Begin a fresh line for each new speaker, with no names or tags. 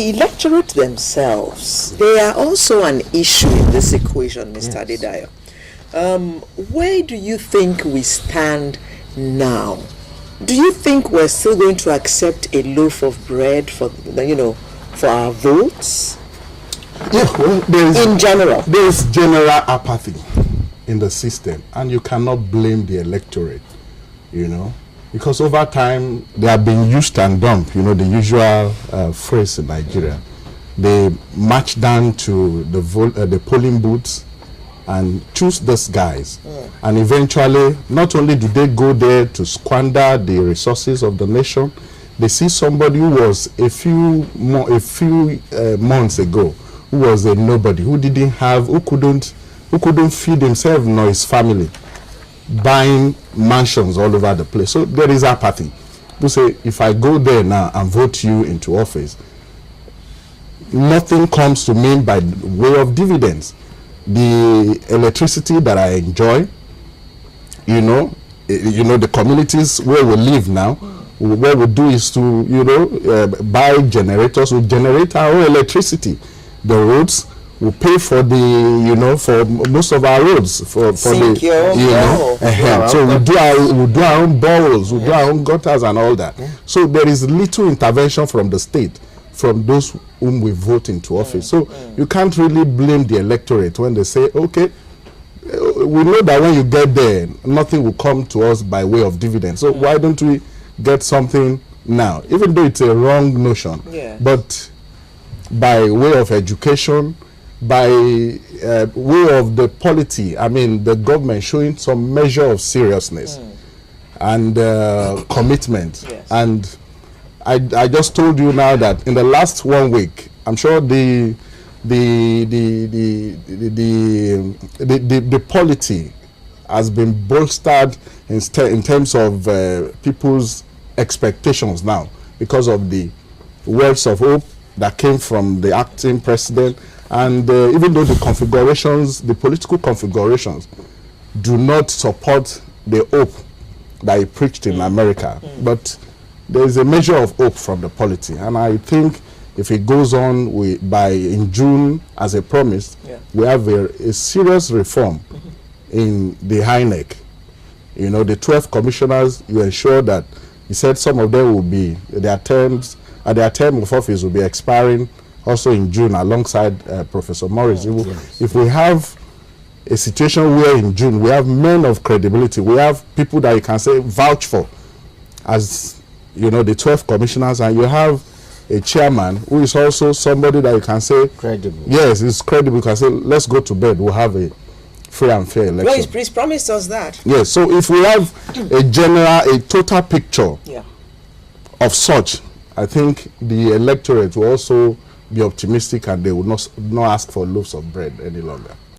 the electorate themselves, they are also an issue in this equation, Mr. Adedayo. Where do you think we stand now? Do you think we're still going to accept a loaf of bread for, for our votes?
Yeah, well,
in general,
there is general apathy in the system, and you cannot blame the electorate, because over time they have been used and dumped. The usual phrase in Nigeria. They march down to the polling booths and choose these guys, and eventually, not only do they go there to squander the resources of the nation, they see somebody who was a few months ago, who was a nobody, who couldn't feed himself nor his family, buying mansions all over the place. So there is apathy. People say, if I go there now and vote you into office, nothing comes to me by way of dividends. The electricity that I enjoy, the communities where we live now, what we do is to, buy generators. We generate our own electricity. The roads, we pay for for most of our roads. So we do our own boreholes, we do our own gutters and all that. So there is little intervention from the state, from those whom we vote into office. So you can't really blame the electorate when they say, okay, we know that when you get there, nothing will come to us by way of dividends. So why don't we get something now? Even though it's a wrong notion, but by way of education, by way of the polity, the government showing some measure of seriousness and commitment. And I just told you now that in the last 1 week, I'm sure the polity has been bolstered in terms of people's expectations now, because of the words of hope that came from the acting president. And even though the political configurations do not support the hope that he preached in America, but there is a measure of hope from the polity. And I think if it goes on, in June, as I promised, we have a serious reform in the INEC. The 12 commissioners, you ensure that, he said some of them will be, their term of office will be expiring also in June, alongside Professor Morris. If we have a situation where in June we have men of credibility, we have people that you can say vouch for as the 12 commissioners, and you have a chairman who is also somebody that you can say
credible.
Yes, it's credible. You can say, let's go to bed, we'll have a free and fair election.
Well, he's promised us that.
Yes, so if we have a total picture of such, I think the electorate will also be optimistic, and they will not ask for loaves of bread any longer.